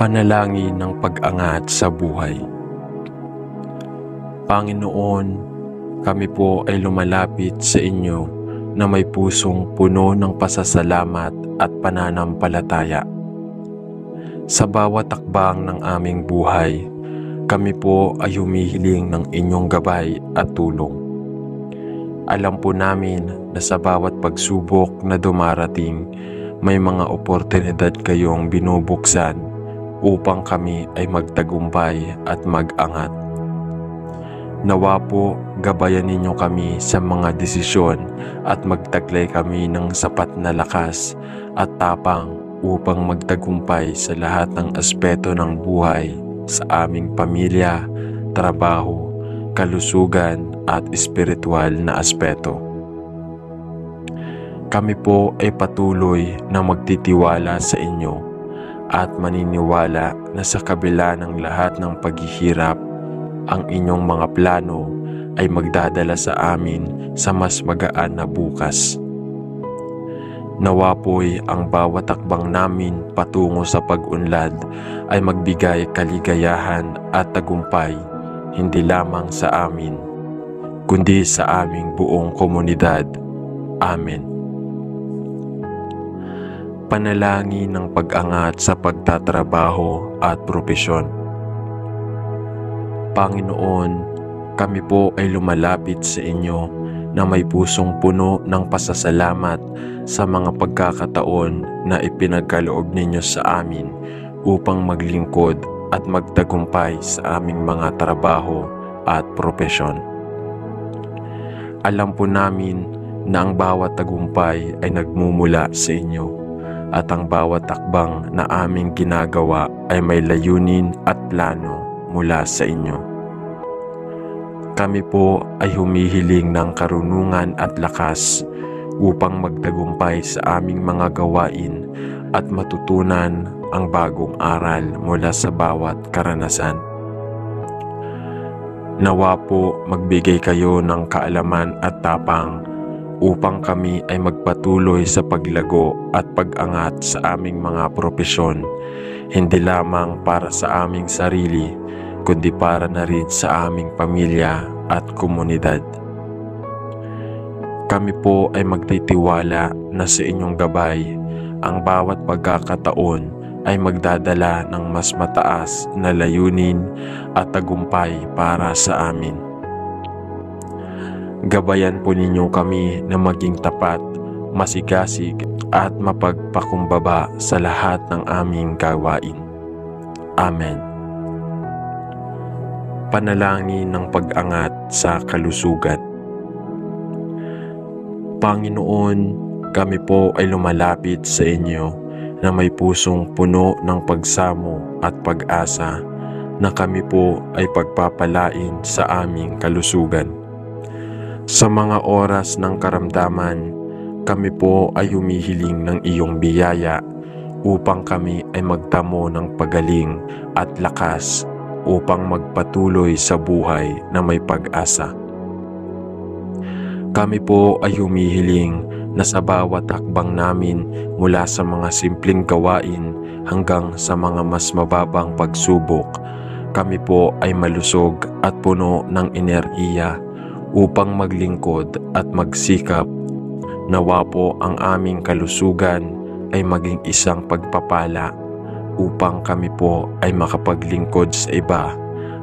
Panalangin ng pag-angat sa buhay. Panginoon, kami po ay lumalapit sa inyo na may pusong puno ng pasasalamat at pananampalataya. Sa bawat takbang ng aming buhay, kami po ay humihiling ng inyong gabay at tulong. Alam po namin na sa bawat pagsubok na dumarating, may mga oportunidad kayong binubuksan upang kami ay magtagumpay at mag-angat. Nawa po, gabayan ninyo kami sa mga desisyon at magtaglay kami ng sapat na lakas at tapang upang magtagumpay sa lahat ng aspeto ng buhay sa aming pamilya, trabaho, kalusugan at espiritual na aspeto. Kami po ay patuloy na magtitiwala sa inyo at maniniwala na sa kabila ng lahat ng paghihirap, ang inyong mga plano ay magdadala sa amin sa mas magaan na bukas. Nawa po'y ang bawat takbang namin patungo sa pag-unlad ay magbigay kaligayahan at tagumpay hindi lamang sa amin, kundi sa aming buong komunidad. Amen. Panalangin ng pag-angat sa pagtatrabaho at propesyon. Panginoon, kami po ay lumalapit sa inyo na may pusong puno ng pasasalamat sa mga pagkakataon na ipinagkaloob ninyo sa amin upang maglingkod at magtagumpay sa aming mga trabaho at propesyon. Alam po namin na ang bawat tagumpay ay nagmumula sa inyo at ang bawat takbang na aming ginagawa ay may layunin at plano mula sa inyo. Kami po ay humihiling ng karunungan at lakas upang magtagumpay sa aming mga gawain at matutunan ang bagong aral mula sa bawat karanasan. Nawa po magbigay kayo ng kaalaman at tapang upang kami ay magpatuloy sa paglago at pag-angat sa aming mga propesyon, hindi lamang para sa aming sarili, kundi para na rin sa aming pamilya at komunidad. Kami po ay magtitiwala na sa inyong gabay, ang bawat pagkakataon ay magdadala ng mas mataas na layunin at tagumpay para sa amin. Gabayan po ninyo kami na maging tapat, masigasig at mapagpakumbaba sa lahat ng aming gawain. Amen. Panalangin ng pag-angat sa kalusugan. Panginoon, kami po ay lumalapit sa inyo na may pusong puno ng pagsamo at pag-asa na kami po ay pagpapalain sa aming kalusugan. Sa mga oras ng karamdaman, kami po ay humihiling ng iyong biyaya upang kami ay magtamo ng pagaling at lakas upang magpatuloy sa buhay na may pag-asa. Kami po ay humihiling na sa bawat hakbang namin mula sa mga simpleng gawain hanggang sa mga mas mababang pagsubok, kami po ay malusog at puno ng enerhiya upang maglingkod at magsikap. Nawa po ang aming kalusugan ay maging isang pagpapala upang kami po ay makapaglingkod sa iba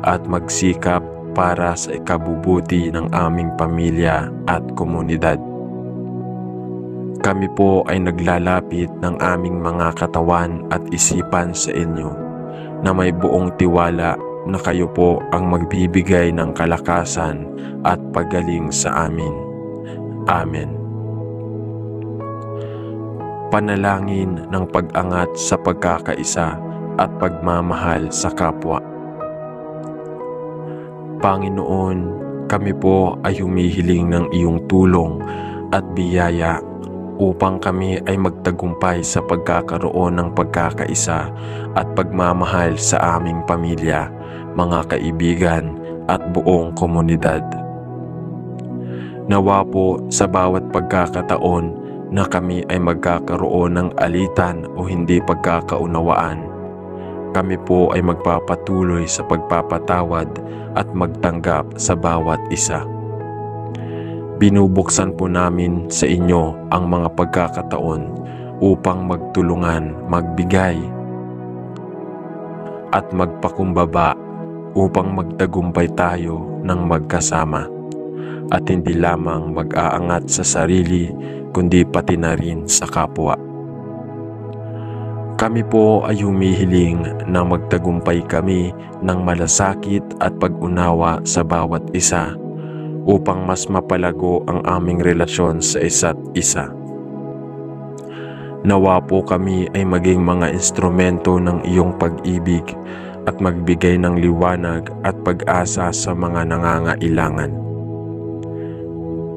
at magsikap para sa ikabubuti ng aming pamilya at komunidad. Kami po ay naglalapit ng aming mga katawan at isipan sa inyo na may buong tiwala na kayo po ang magbibigay ng kalakasan at paggaling sa amin. Amen. Panalangin ng pag-angat sa pagkakaisa at pagmamahal sa kapwa. Panginoon, kami po ay humihiling ng iyong tulong at biyaya upang kami ay magtagumpay sa pagkakaroon ng pagkakaisa at pagmamahal sa aming pamilya, mga kaibigan at buong komunidad. Nawa po sa bawat pagkakataon na kami ay magkakaroon ng alitan o hindi pagkakaunawaan, Kami po ay magpapatuloy sa pagpapatawad at magtanggap sa bawat isa. Binubuksan po namin sa inyo ang mga pagkakataon upang magtulungan, magbigay at magpakumbaba upang magtagumpay tayo ng magkasama at hindi lamang mag-aangat sa sarili kundi pati na rin sa kapwa. Kami po ay humihiling na magtagumpay kami ng malasakit at pag-unawa sa bawat isa upang mas mapalago ang aming relasyon sa isa't isa. Nawa po kami ay maging mga instrumento ng iyong pag-ibig at magbigay ng liwanag at pag-asa sa mga nangangailangan.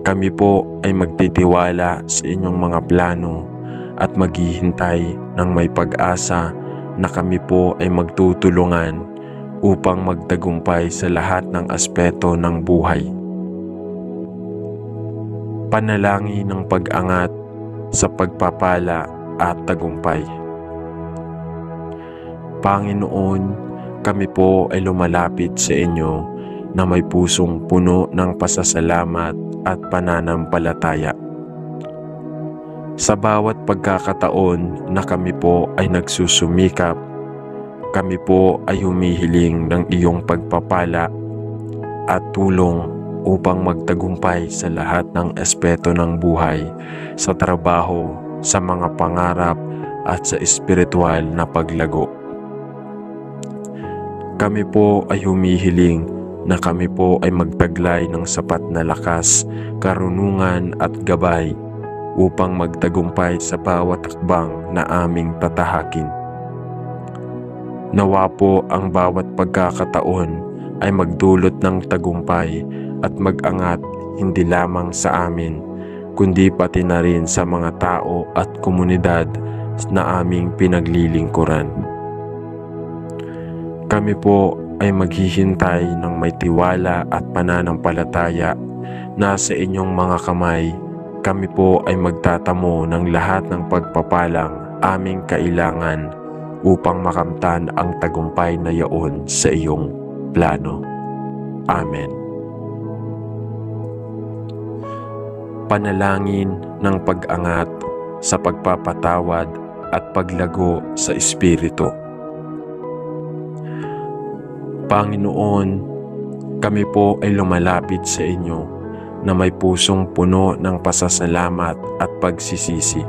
Kami po ay magtitiwala sa inyong mga plano at maghihintay ng may pag-asa na kami po ay magtutulungan upang magtagumpay sa lahat ng aspeto ng buhay. Panalangin ng pag-angat sa pagpapala at tagumpay. Panginoon, kami po ay lumalapit sa inyo na may pusong puno ng pasasalamat at pananampalataya. Sa bawat pagkakataon na kami po ay nagsusumikap, kami po ay humihiling ng iyong pagpapala at tulong upang magtagumpay sa lahat ng aspeto ng buhay, sa trabaho, sa mga pangarap at sa espiritual na paglago. Kami po ay humihiling na kami po ay magtaglay ng sapat na lakas, karunungan at gabay upang magtagumpay sa bawat hakbang na aming tatahakin. Nawa po ang bawat pagkakataon ay magdulot ng tagumpay at mag-angat hindi lamang sa amin, kundi pati na rin sa mga tao at komunidad na aming pinaglilingkuran. Kami po ay maghihintay ng may tiwala at pananampalataya na sa inyong mga kamay, kami po ay magtatamo ng lahat ng pagpapalang aming kailangan upang makamtan ang tagumpay na yaon sa iyong plano. Amen. Panalangin ng pag-angat sa pagpapatawad at paglago sa Espiritu. Panginoon, kami po ay lumalapit sa inyo na may pusong puno ng pasasalamat at pagsisisi.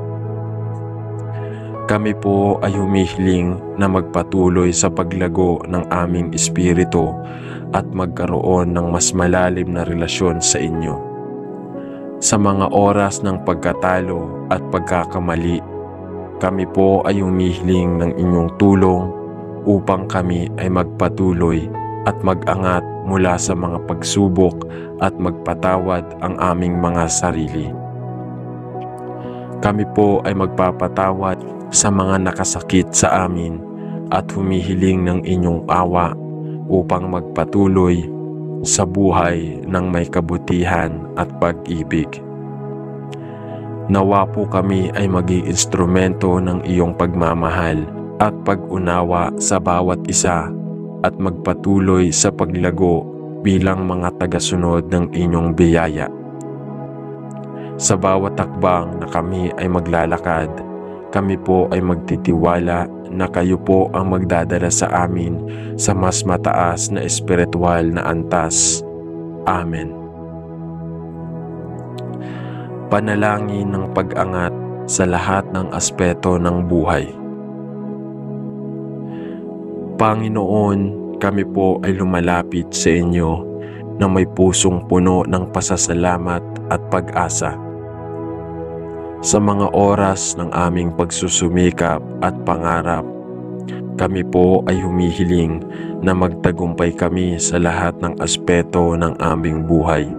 Kami po ay humihiling na magpatuloy sa paglago ng aming espiritu at magkaroon ng mas malalim na relasyon sa inyo. Sa mga oras ng pagkatalo at pagkakamali, kami po ay humihiling ng inyong tulong upang kami ay magpatuloy at mag-angat mula sa mga pagsubok at magpatawad ang aming mga sarili. Kami po ay magpapatawad sa mga nakasakit sa amin at humihiling ng inyong awa upang magpatuloy sa buhay ng may kabutihan at pag-ibig. Nawa po kami ay maging instrumento ng iyong pagmamahal at pag-unawa sa bawat isa at magpatuloy sa paglago bilang mga tagasunod ng inyong biyaya. Sa bawat hakbang na kami ay maglalakad, kami po ay magtitiwala na kayo po ang magdadala sa amin sa mas mataas na espiritual na antas. Amen. Panalangin ng pag-angat sa lahat ng aspeto ng buhay. Panginoon, kami po ay lumalapit sa inyo na may pusong puno ng pasasalamat at pag-asa. Sa mga oras ng aming pagsusumikap at pangarap, kami po ay humihiling na magtagumpay kami sa lahat ng aspeto ng aming buhay.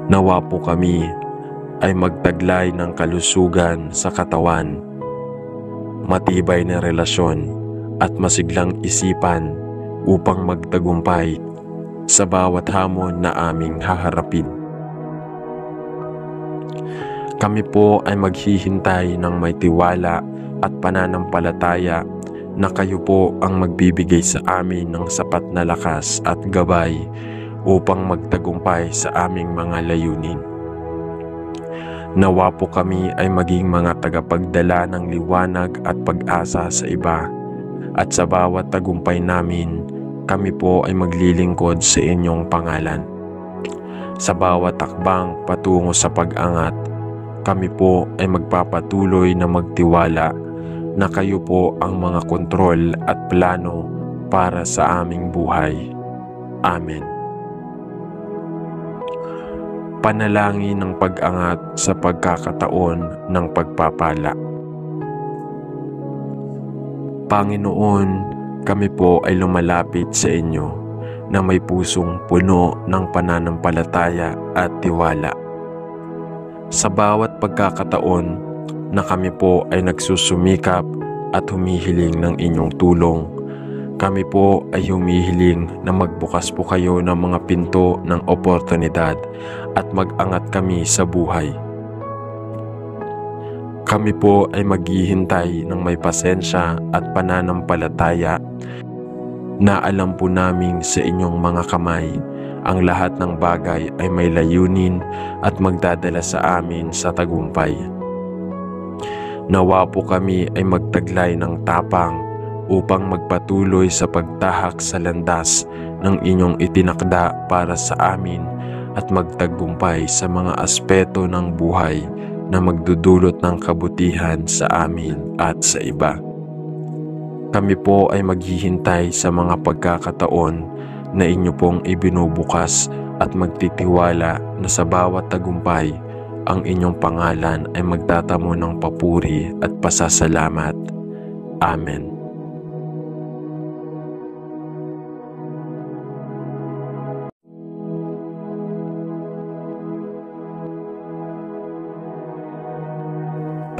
Nawa po kami ay magtaglay ng kalusugan sa katawan, matibay na relasyon at masiglang isipan upang magtagumpay sa bawat hamon na aming haharapin. Kami po ay maghihintay ng may tiwala at pananampalataya na kayo po ang magbibigay sa amin ng sapat na lakas at gabay upang magtagumpay sa aming mga layunin. Nawa po kami ay maging mga tagapagdala ng liwanag at pag-asa sa iba, at sa bawat tagumpay namin, kami po ay maglilingkod sa inyong pangalan. Sa bawat takbang patungo sa pag-angat, kami po ay magpapatuloy na magtiwala na kayo po ang mga kontrol at plano para sa aming buhay. Amen. Panalangin ng pag-angat sa pagkakataon ng pagpapala. Panginoon, kami po ay lumalapit sa inyo na may pusong puno ng pananampalataya at tiwala. Sa bawat pagkakataon na kami po ay nagsusumikap at humihiling ng inyong tulong, kami po ay humihiling na magbukas po kayo ng mga pinto ng oportunidad at mag-angat kami sa buhay. Kami po ay maghihintay ng may pasensya at pananampalataya na alam po namin sa inyong mga kamay ang lahat ng bagay ay may layunin at magdadala sa amin sa tagumpay. Nawa po kami ay magtaglay ng tapang upang magpatuloy sa pagtahak sa landas ng inyong itinakda para sa amin at magtagumpay sa mga aspeto ng buhay na magdudulot ng kabutihan sa amin at sa iba. Kami po ay maghihintay sa mga pagkakataon na inyo pong ibinubukas at magtitiwala na sa bawat tagumpay, ang inyong pangalan ay magtatamo ng papuri at pasasalamat. Amen.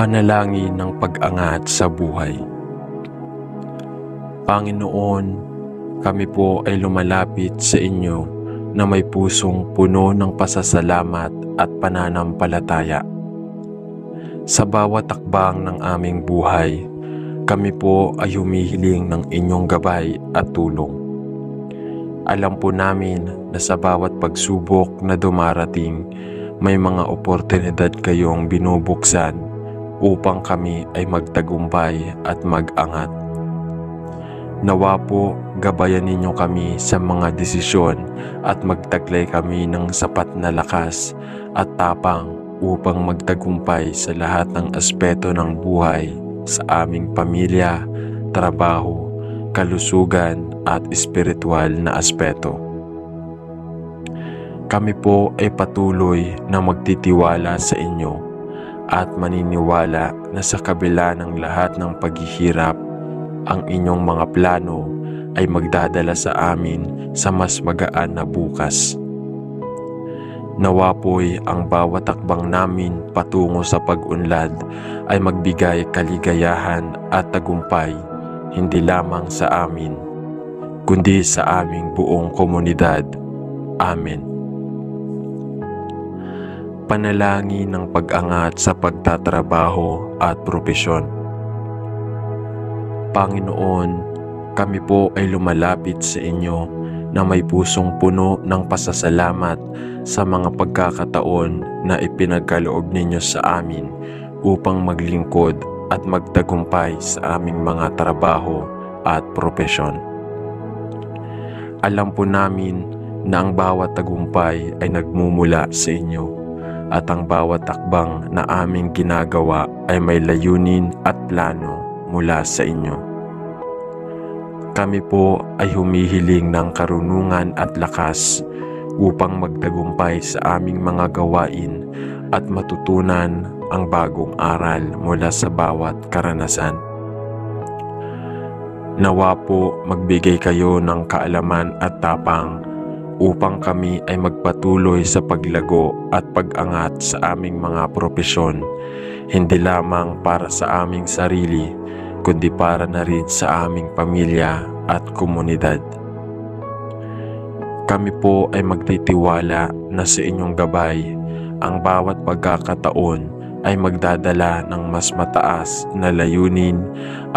Panalangin ng pag-angat sa buhay. Panginoon, kami po ay lumalapit sa inyo na may pusong puno ng pasasalamat at pananampalataya. Sa bawat takbang ng aming buhay, kami po ay humihiling ng inyong gabay at tulong. Alam po namin na sa bawat pagsubok na dumarating, may mga oportunidad kayong binubuksan upang kami ay magtagumpay at mag-angat. Nawa po, gabayan ninyo kami sa mga desisyon at magtaglay kami ng sapat na lakas at tapang upang magtagumpay sa lahat ng aspeto ng buhay sa aming pamilya, trabaho, kalusugan at espiritual na aspeto. Kami po ay patuloy na magtitiwala sa inyo at maniniwala na sa kabila ng lahat ng paghihirap, ang inyong mga plano ay magdadala sa amin sa mas magaan na bukas. Nawa po'y ang bawat takbang namin patungo sa pag-unlad ay magbigay kaligayahan at tagumpay hindi lamang sa amin, kundi sa aming buong komunidad. Amen. Panalangin ng pag-angat sa pagtatrabaho at propesyon. Panginoon, kami po ay lumalapit sa inyo na may pusong puno ng pasasalamat sa mga pagkakataon na ipinagkaloob ninyo sa amin upang maglingkod at magtagumpay sa aming mga trabaho at propesyon. Alam po namin na ang bawat tagumpay ay nagmumula sa inyo at ang bawat takbang na aming ginagawa ay may layunin at plano mula sa inyo. Kami po ay humihiling ng karunungan at lakas upang magtagumpay sa aming mga gawain at matutunan ang bagong aral mula sa bawat karanasan. Nawa po magbigay kayo ng kaalaman at tapang upang kami ay magpatuloy sa paglago at pag-angat sa aming mga propesyon, hindi lamang para sa aming sarili, kundi para na rin sa aming pamilya at komunidad. Kami po ay magtitiwala na sa inyong gabay ang bawat pagkakataon ay magdadala ng mas mataas na layunin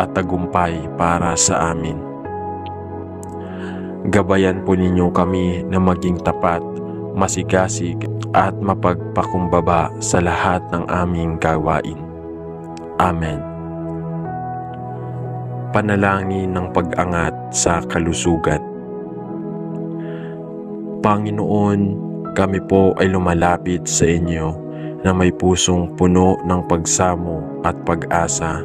at tagumpay para sa amin. Gabayan po ninyo kami na maging tapat, masigasig at mapagpakumbaba sa lahat ng aming gawain. Amen. Panalangin ng pag-angat sa kalusugan. Panginoon, kami po ay lumalapit sa inyo na may pusong puno ng pagsamo at pag-asa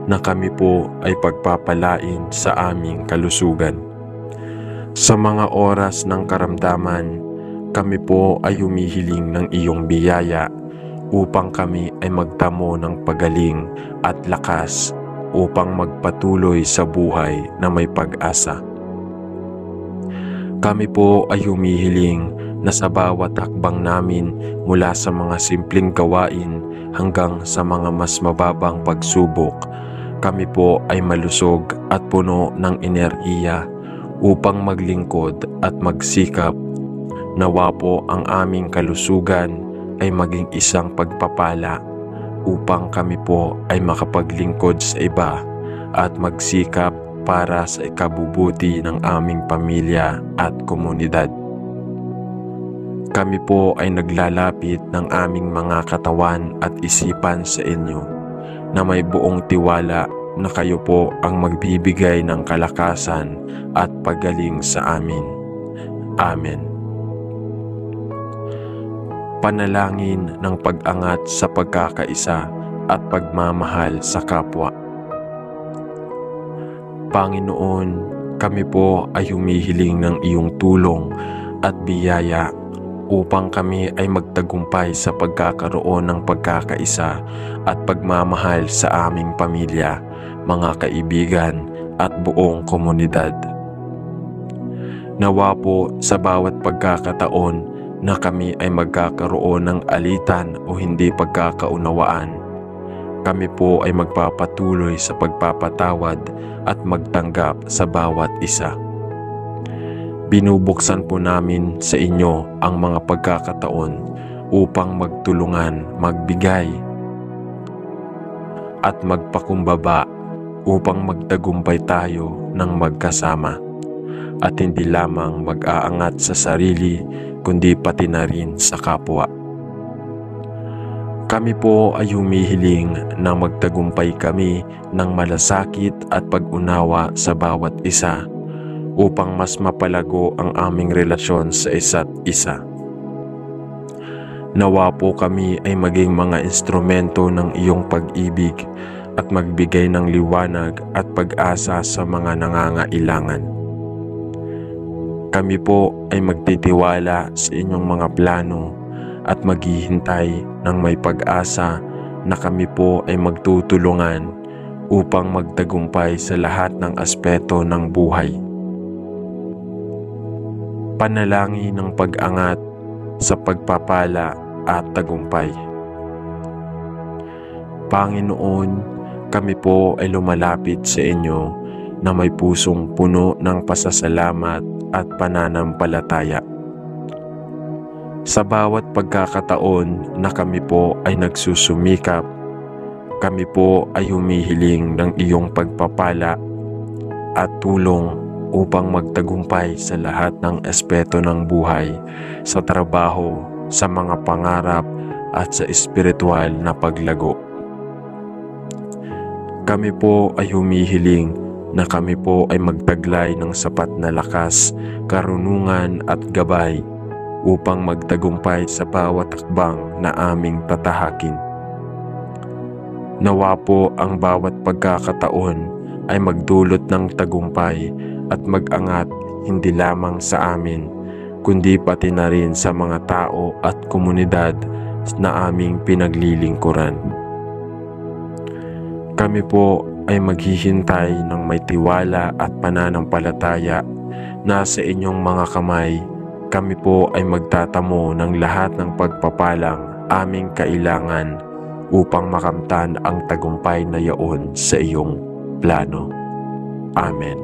na kami po ay pagpapalain sa aming kalusugan. Sa mga oras ng karamdaman, kami po ay humihiling ng iyong biyaya upang kami ay magtamo ng pagaling at lakas upang magpatuloy sa buhay na may pag-asa. Kami po ay humihiling na sa bawat hakbang namin mula sa mga simpleng gawain hanggang sa mga mas mababang pagsubok, kami po ay malusog at puno ng enerhiya upang maglingkod at magsikap. Nawa po ang aming kalusugan ay maging isang pagpapala upang kami po ay makapaglingkod sa iba at magsikap para sa ikabubuti ng aming pamilya at komunidad. Kami po ay naglalapit ng aming mga katawan at isipan sa inyo na may buong tiwala na kayo po ang magbibigay ng kalakasan at paggaling sa amin. Amen. Panalangin ng pag-angat sa pagkakaisa at pagmamahal sa kapwa. Panginoon, kami po ay humihiling ng iyong tulong at biyaya upang kami ay magtagumpay sa pagkakaroon ng pagkakaisa at pagmamahal sa aming pamilya, mga kaibigan at buong komunidad. Nawa po sa bawat pagkakataon na kami ay magkakaroon ng alitan o hindi pagkakaunawaan, kami po ay magpapatuloy sa pagpapatawad at magtanggap sa bawat isa. Binubuksan po namin sa inyo ang mga pagkakataon upang magtulungan, magbigay at magpakumbaba upang magtagumpay tayo ng magkasama at hindi lamang mag-aangat sa sarili kundi pati na rin sa kapwa. Kami po ay humihiling na magtagumpay kami ng malasakit at pag-unawa sa bawat isa upang mas mapalago ang aming relasyon sa isa't isa. Nawa po kami ay maging mga instrumento ng iyong pag-ibig at magbigay ng liwanag at pag-asa sa mga nangangailangan. Kami po ay magtitiwala sa inyong mga plano at maghihintay ng may pag-asa na kami po ay magtutulungan upang magtagumpay sa lahat ng aspeto ng buhay. Panalangin ng pag-angat sa pagpapala at tagumpay. Panginoon, kami po ay lumalapit sa inyo na may pusong puno ng pasasalamat at pananampalataya. Sa bawat pagkakataon na kami po ay nagsusumikap, kami po ay humihiling ng iyong pagpapala at tulong upang magtagumpay sa lahat ng aspeto ng buhay, sa trabaho, sa mga pangarap at sa espiritual na paglago. Kami po ay humihiling na kami po ay magtaglay ng sapat na lakas, karunungan at gabay upang magtagumpay sa bawat hakbang na aming tatahakin. Nawa po ang bawat pagkakataon ay magdulot ng tagumpay at mag-angat hindi lamang sa amin, kundi pati na rin sa mga tao at komunidad na aming pinaglilingkuran. Kami po ay maghihintay ng may tiwala at pananampalataya na sa inyong mga kamay, kami po ay magtatamo ng lahat ng pagpapalang aming kailangan upang makamtan ang tagumpay na yaon sa iyong plano. Amen.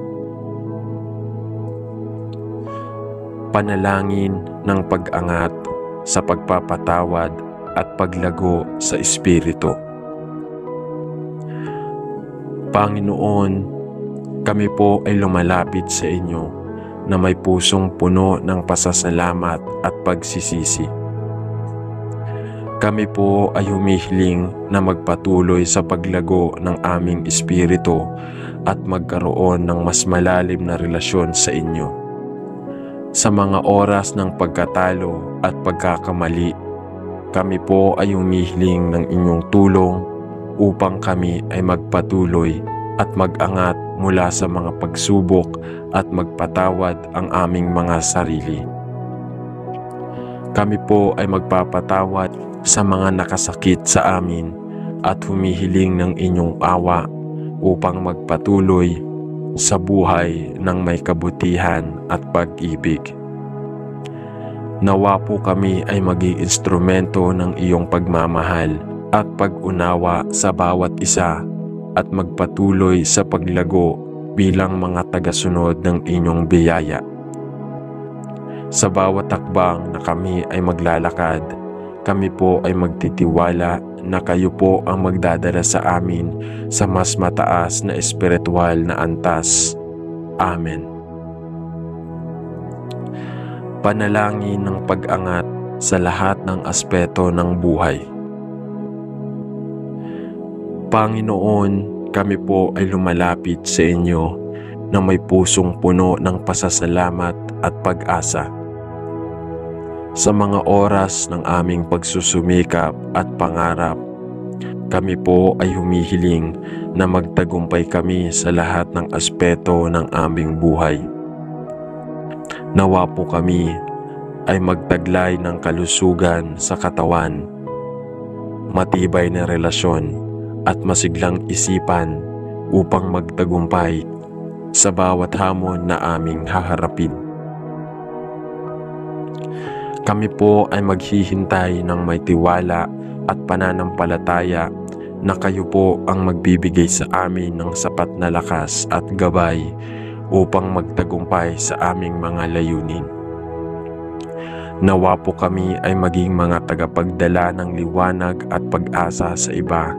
Panalangin ng pag-angat sa pagpapatawad at paglago sa Espiritu. Panginoon, kami po ay lumalapit sa inyo na may pusong puno ng pasasalamat at pagsisisi. Kami po ay humihiling na magpatuloy sa paglago ng aming espiritu at magkaroon ng mas malalim na relasyon sa inyo. Sa mga oras ng pagkatalo at pagkakamali, kami po ay humihiling ng inyong tulong upang kami ay magpatuloy at mag-angat mula sa mga pagsubok at magpatawad ang aming mga sarili. Kami po ay magpapatawad sa mga nakasakit sa amin at humihiling ng inyong awa upang magpatuloy sa buhay ng may kabutihan at pag-ibig. Nawa po kami ay maging instrumento ng iyong pagmamahal at pag-unawa sa bawat isa at magpatuloy sa paglago bilang mga tagasunod ng inyong biyaya. Sa bawat takbang na kami ay maglalakad, kami po ay magtitiwala na kayo po ang magdadala sa amin sa mas mataas na espiritual na antas. Amen. Panalangin ng pag-angat sa lahat ng aspeto ng buhay. Panginoon, kami po ay lumalapit sa inyo na may pusong puno ng pasasalamat at pag-asa. Sa mga oras ng aming pagsusumikap at pangarap, kami po ay humihiling na magtagumpay kami sa lahat ng aspeto ng aming buhay. Nawa po kami ay magtaglay ng kalusugan sa katawan, matibay na relasyon at masiglang isipan upang magtagumpay sa bawat hamon na aming haharapin. Kami po ay maghihintay ng may tiwala at pananampalataya na kayo po ang magbibigay sa amin ng sapat na lakas at gabay upang magtagumpay sa aming mga layunin. Nawa po kami ay maging mga tagapagdala ng liwanag at pag-asa sa iba,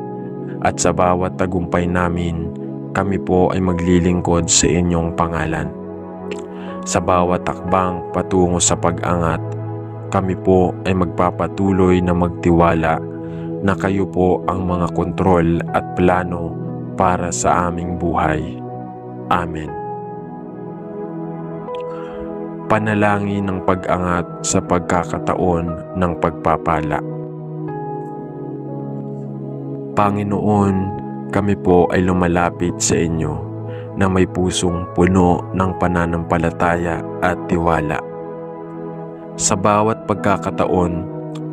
at sa bawat tagumpay namin, kami po ay maglilingkod sa inyong pangalan. Sa bawat takbang patungo sa pag-angat, kami po ay magpapatuloy na magtiwala na kayo po ang mga kontrol at plano para sa aming buhay. Amen. Panalangin ng pag-angat sa pagkakataon ng pagpapala. Panginoon, kami po ay lumalapit sa inyo na may pusong puno ng pananampalataya at tiwala. Sa bawat pagkakataon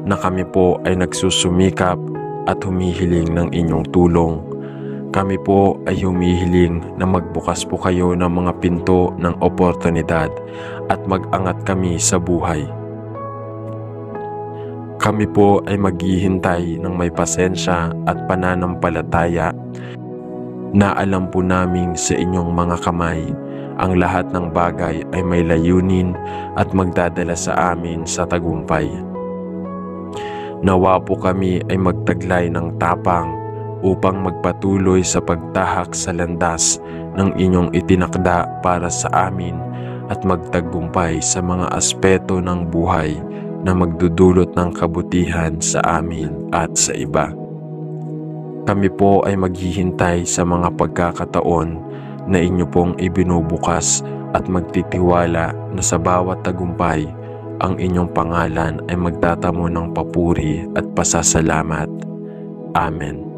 na kami po ay nagsusumikap at humihiling ng inyong tulong, kami po ay humihiling na magbukas po kayo ng mga pinto ng oportunidad at mag-angat kami sa buhay. Kami po ay maghihintay ng may pasensya at pananampalataya na alam po namin sa inyong mga kamay ang lahat ng bagay ay may layunin at magdadala sa amin sa tagumpay. Nawa po kami ay magtaglay ng tapang upang magpatuloy sa pagtahak sa landas ng inyong itinakda para sa amin at magtagumpay sa mga aspeto ng buhay na magdudulot ng kabutihan sa amin at sa iba. Kami po ay maghihintay sa mga pagkakataon na inyo pong ibinubukas at magtitiwala na sa bawat tagumpay, ang inyong pangalan ay magtatamo ng papuri at pasasalamat. Amen.